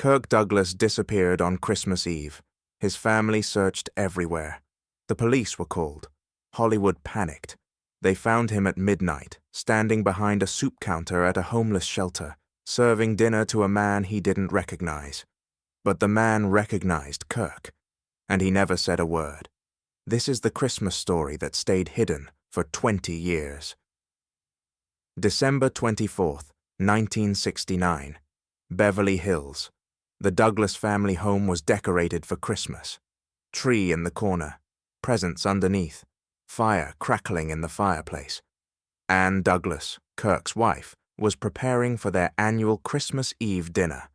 Kirk Douglas disappeared on Christmas Eve. His family searched everywhere. The police were called. Hollywood panicked. They found him at midnight, standing behind a soup counter at a homeless shelter, serving dinner to a man he didn't recognize. But the man recognized Kirk, and he never said a word. This is the Christmas story that stayed hidden for 20 years. December 24th, 1969. Beverly Hills. The Douglas family home was decorated for Christmas. Tree in the corner, presents underneath, fire crackling in the fireplace. Ann Douglas, Kirk's wife, was preparing for their annual Christmas Eve dinner.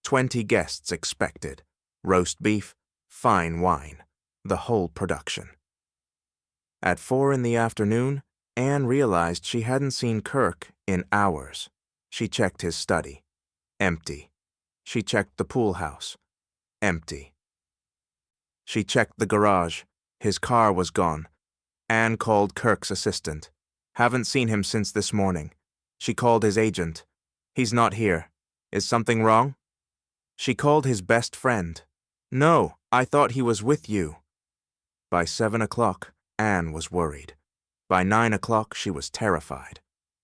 20 guests expected, roast beef, fine wine, the whole production. At 4 in the afternoon, Ann realized she hadn't seen Kirk in hours. She checked his study. Empty. She checked the pool house. Empty. She checked the garage. His car was gone. Ann called Kirk's assistant. Haven't seen him since this morning. She called his agent. He's not here. Is something wrong? She called his best friend. No, I thought he was with you. By 7 o'clock, Ann was worried. By 9 o'clock, she was terrified.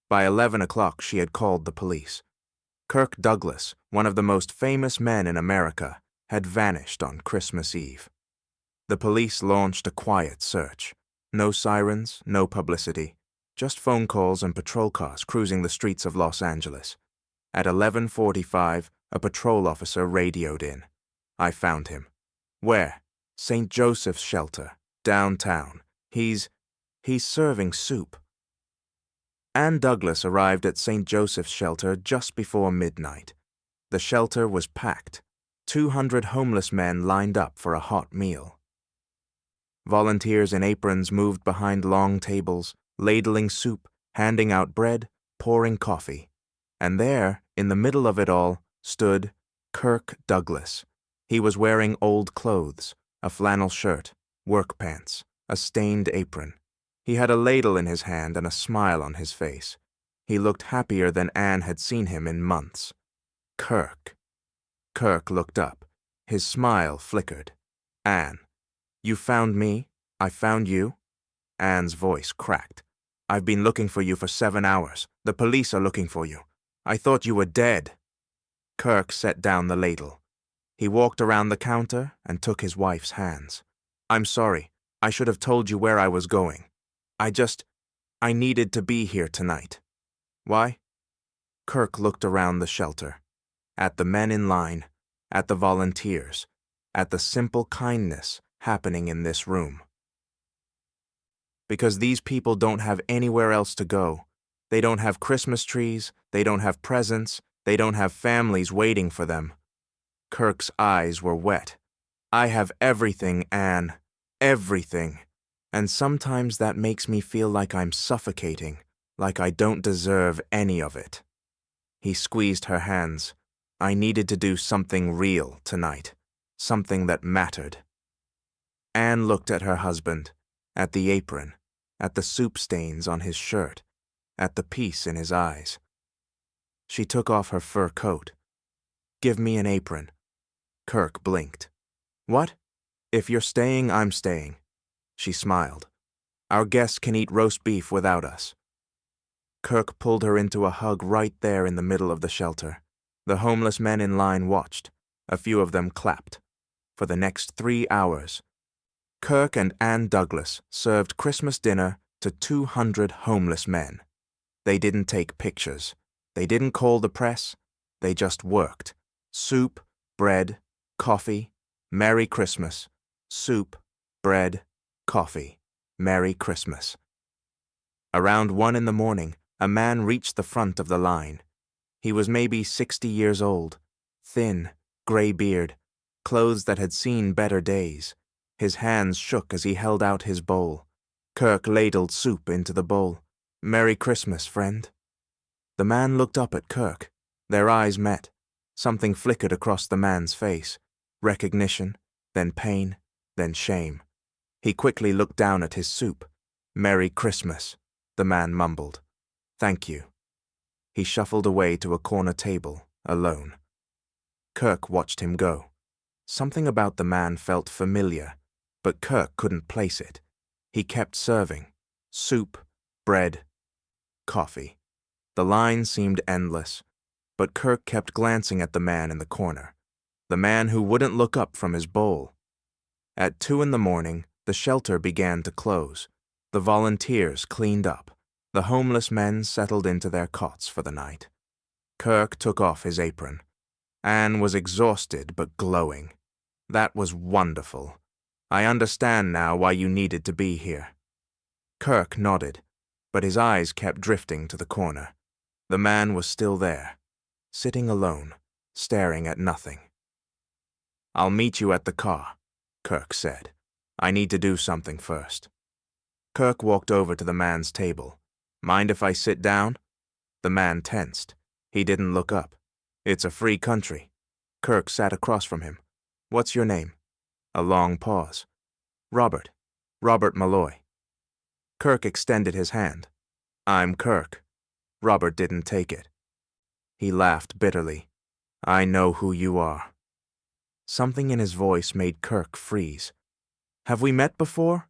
By 11 o'clock, she had called the police. Kirk Douglas, one of the most famous men in America, had vanished on Christmas Eve. The police launched a quiet search. No sirens, no publicity, just phone calls and patrol cars cruising the streets of Los Angeles. At 11:45, a patrol officer radioed in. I found him. Where? St. Joseph's shelter, downtown. He's serving soup. Ann Douglas arrived at St. Joseph's shelter just before midnight. The shelter was packed. 200 homeless men lined up for a hot meal. Volunteers in aprons moved behind long tables, ladling soup, handing out bread, pouring coffee. And there, in the middle of it all, stood Kirk Douglas. He was wearing old clothes, a flannel shirt, work pants, a stained apron. He had a ladle in his hand and a smile on his face. He looked happier than Ann had seen him in months. Kirk. Kirk looked up. His smile flickered. Ann. You found me? I found you? Ann's voice cracked. I've been looking for you for 7 hours. The police are looking for you. I thought you were dead. Kirk set down the ladle. He walked around the counter and took his wife's hands. I'm sorry. I should have told you where I was going. I needed to be here tonight. Why? Kirk looked around the shelter. At the men in line. At the volunteers. At the simple kindness happening in this room. Because these people don't have anywhere else to go. They don't have Christmas trees, they don't have presents, they don't have families waiting for them. Kirk's eyes were wet. I have everything, Ann. Everything. And sometimes that makes me feel like I'm suffocating, like I don't deserve any of it. He squeezed her hands. I needed to do something real tonight, something that mattered. Ann looked at her husband, at the apron, at the soup stains on his shirt, at the peace in his eyes. She took off her fur coat. Give me an apron. Kirk blinked. What? If you're staying, I'm staying. She smiled. Our guests can eat roast beef without us. Kirk pulled her into a hug right there in the middle of the shelter. The homeless men in line watched. A few of them clapped. For the next 3 hours, Kirk and Ann Douglas served Christmas dinner to 200 homeless men. They didn't take pictures. They didn't call the press. They just worked. Soup, bread, coffee, Merry Christmas. Soup, bread, coffee, Merry Christmas. Around 1 in the morning, a man reached the front of the line. He was maybe 60 years old, thin, gray beard, clothes that had seen better days. His hands shook as he held out his bowl. Kirk ladled soup into the bowl. Merry Christmas, friend. The man looked up at Kirk. Their eyes met. Something flickered across the man's face. Recognition, then pain, then shame. He quickly looked down at his soup. Merry Christmas, the man mumbled. Thank you. He shuffled away to a corner table, alone. Kirk watched him go. Something about the man felt familiar, but Kirk couldn't place it. He kept serving. Soup, bread, coffee. The line seemed endless, but Kirk kept glancing at the man in the corner, the man who wouldn't look up from his bowl. At 2 a.m, the shelter began to close. The volunteers cleaned up. The homeless men settled into their cots for the night. Kirk took off his apron. Anne was exhausted but glowing. That was wonderful. I understand now why you needed to be here. Kirk nodded, but his eyes kept drifting to the corner. The man was still there, sitting alone, staring at nothing. "I'll meet you at the car," Kirk said. "I need to do something first." Kirk walked over to the man's table. "Mind if I sit down?" The man tensed. He didn't look up. "It's a free country." Kirk sat across from him. "What's your name?" A long pause. "Robert. Robert Malloy." Kirk extended his hand. "I'm Kirk." Robert didn't take it. He laughed bitterly. "I know who you are." Something in his voice made Kirk freeze. "Have we met before?"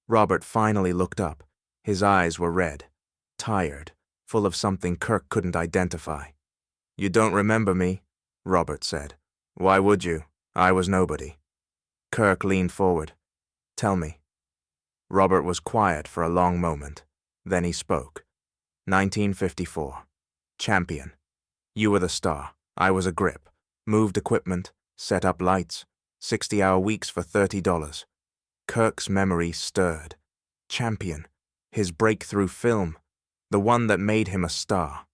Robert finally looked up. His eyes were red, tired, full of something Kirk couldn't identify. "You don't remember me," Robert said. "Why would you? I was nobody." Kirk leaned forward. "Tell me." Robert was quiet for a long moment. Then he spoke. 1954. Champion. You were the star. I was a grip. Moved equipment, set up lights. 60-hour weeks for $30. Kirk's memory stirred. Champion. His breakthrough film. The one that made him a star.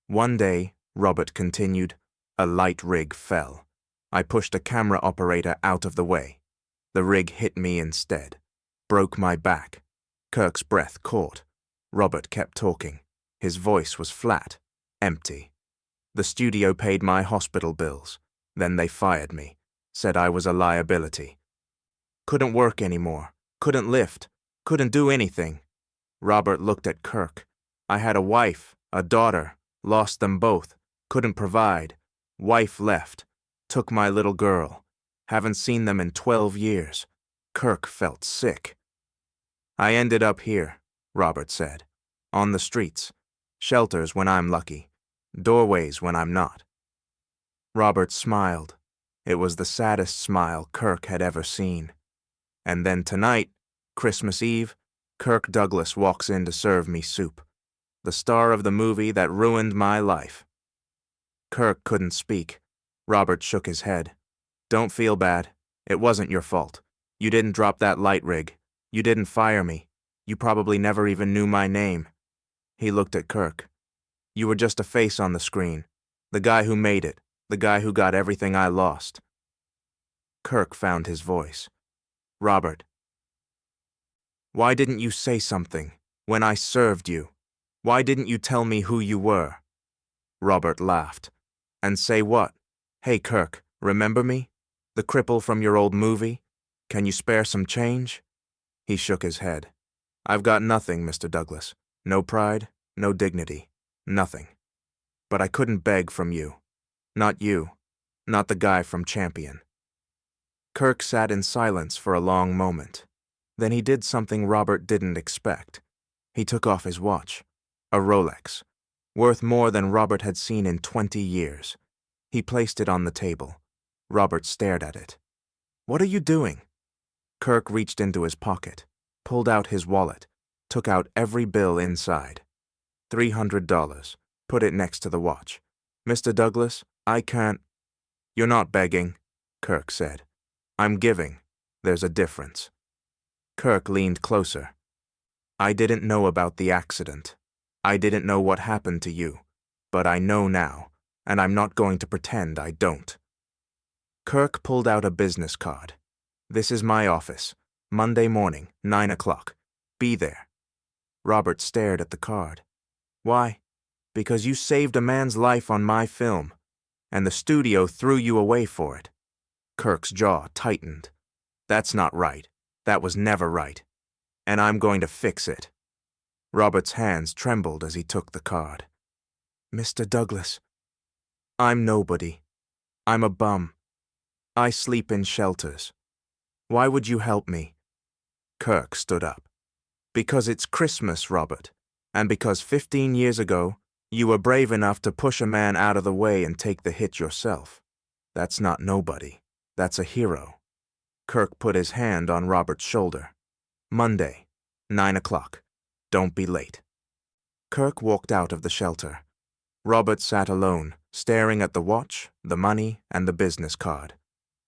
One day, Robert continued, a light rig fell. I pushed a camera operator out of the way. The rig hit me instead. Broke my back. Kirk's breath caught. Robert kept talking. His voice was flat, empty. The studio paid my hospital bills. Then they fired me. Said I was a liability. Couldn't work anymore. Couldn't lift. Couldn't do anything. Robert looked at Kirk. I had a wife, a daughter. Lost them both. Couldn't provide. Wife left. Took my little girl. Haven't seen them in 12 years. Kirk felt sick. I ended up here, Robert said. On the streets. Shelters when I'm lucky. Doorways when I'm not. Robert smiled. It was the saddest smile Kirk had ever seen. And then tonight, Christmas Eve, Kirk Douglas walks in to serve me soup. The star of the movie that ruined my life. Kirk couldn't speak. Robert shook his head. Don't feel bad. It wasn't your fault. You didn't drop that light rig. You didn't fire me. You probably never even knew my name. He looked at Kirk. You were just a face on the screen. The guy who made it. The guy who got everything I lost. Kirk found his voice. Robert. Why didn't you say something when I served you? Why didn't you tell me who you were? Robert laughed. And say what? Hey, Kirk, remember me? The cripple from your old movie? Can you spare some change? He shook his head. I've got nothing, Mr. Douglas. No pride, no dignity, nothing. But I couldn't beg from you. Not you. Not the guy from Champion. Kirk sat in silence for a long moment. Then he did something Robert didn't expect. He took off his watch. A Rolex. Worth more than Robert had seen in 20 years. He placed it on the table. Robert stared at it. What are you doing? Kirk reached into his pocket, pulled out his wallet, took out every bill inside. $300. Put it next to the watch. Mr. Douglas, I can't. You're not begging, Kirk said. I'm giving. There's a difference. Kirk leaned closer. I didn't know about the accident. I didn't know what happened to you. But I know now, and I'm not going to pretend I don't. Kirk pulled out a business card. This is my office. Monday morning, 9 o'clock. Be there. Robert stared at the card. Why? Because you saved a man's life on my film, and the studio threw you away for it. Kirk's jaw tightened. That's not right. That was never right. And I'm going to fix it. Robert's hands trembled as he took the card. Mr. Douglas, I'm nobody. I'm a bum. I sleep in shelters. Why would you help me?" Kirk stood up. "Because it's Christmas, Robert, and because 15 years ago, you were brave enough to push a man out of the way and take the hit yourself. That's not nobody. That's a hero." Kirk put his hand on Robert's shoulder. "Monday, 9 o'clock. Don't be late." Kirk walked out of the shelter. Robert sat alone, staring at the watch, the money, and the business card.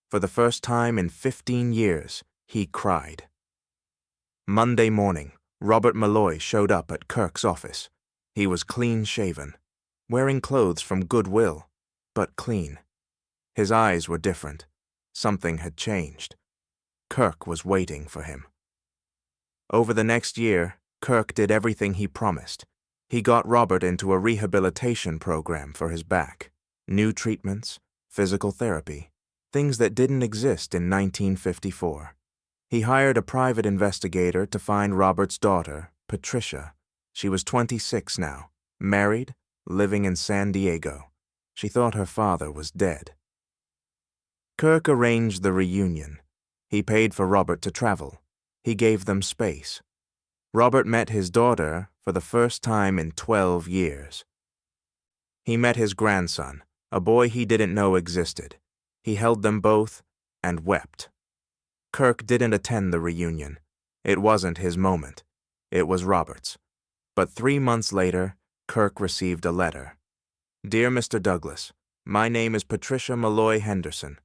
For the first time in 15 years, he cried. Monday morning, Robert Malloy showed up at Kirk's office. He was clean-shaven, wearing clothes from Goodwill, but clean. His eyes were different. Something had changed. Kirk was waiting for him. Over the next year, Kirk did everything he promised. He got Robert into a rehabilitation program for his back, new treatments, physical therapy, things that didn't exist in 1954. He hired a private investigator to find Robert's daughter, Patricia. She was 26 now, married, living in San Diego. She thought her father was dead. Kirk arranged the reunion. He paid for Robert to travel. He gave them space. Robert met his daughter for the first time in 12 years. He met his grandson, a boy he didn't know existed. He held them both and wept. Kirk didn't attend the reunion. It wasn't his moment. It was Robert's. But 3 months later, Kirk received a letter. "Dear Mr. Douglas, my name is Patricia Malloy Henderson.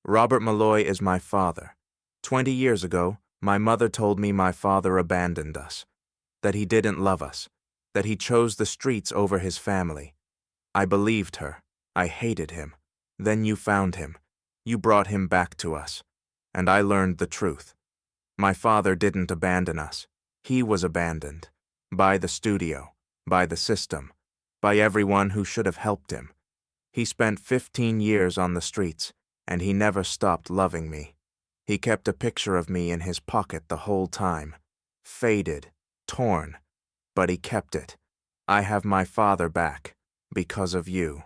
Robert Malloy is my father. 20 years ago, my mother told me my father abandoned us, that he didn't love us, that he chose the streets over his family. I believed her. I hated him. Then you found him. You brought him back to us. And I learned the truth. My father didn't abandon us. He was abandoned. By the studio, by the system, by everyone who should have helped him. He spent 15 years on the streets, and he never stopped loving me. He kept a picture of me in his pocket the whole time. Faded, torn, but he kept it. I have my father back, because of you.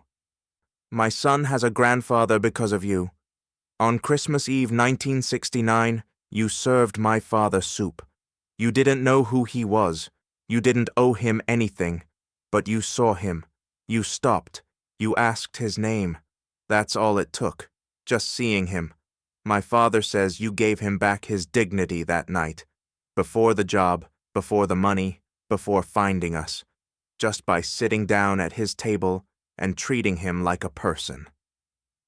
My son has a grandfather because of you. On Christmas Eve 1969, you served my father soup. You didn't know who he was. You didn't owe him anything. But you saw him. You stopped. You asked his name. That's all it took. Just seeing him. My father says you gave him back his dignity that night. Before the job, before the money, before finding us. Just by sitting down at his table and treating him like a person.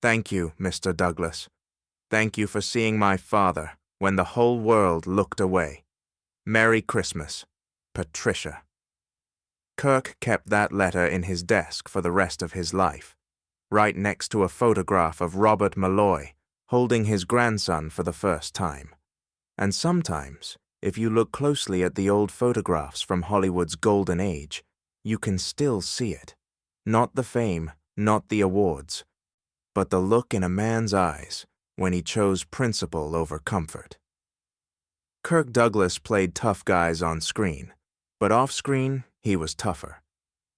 Thank you, Mr. Douglas. Thank you for seeing my father when the whole world looked away. Merry Christmas, Patricia." Kirk kept that letter in his desk for the rest of his life, right next to a photograph of Robert Malloy holding his grandson for the first time. And sometimes, if you look closely at the old photographs from Hollywood's golden age, you can still see it. Not the fame, not the awards, but the look in a man's eyes when he chose principle over comfort. Kirk Douglas played tough guys on screen, but off-screen, he was tougher.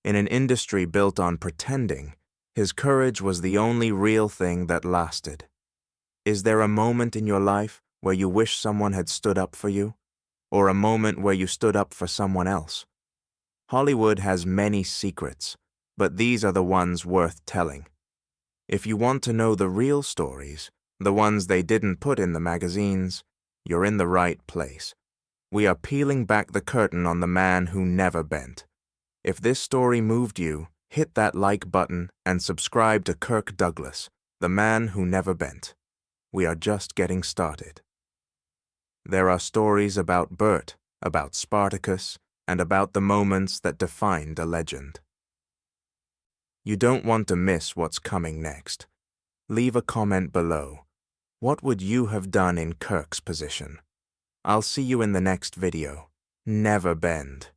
In an industry built on pretending, his courage was the only real thing that lasted. Is there a moment in your life where you wish someone had stood up for you? Or a moment where you stood up for someone else? Hollywood has many secrets, but these are the ones worth telling. If you want to know the real stories, the ones they didn't put in the magazines, you're in the right place. We are peeling back the curtain on the man who never bent. If this story moved you, hit that like button and subscribe to Kirk Douglas, the man who never bent. We are just getting started. There are stories about Bert, about Spartacus, and about the moments that defined a legend. You don't want to miss what's coming next. Leave a comment below. What would you have done in Kirk's position? I'll see you in the next video. Never bend.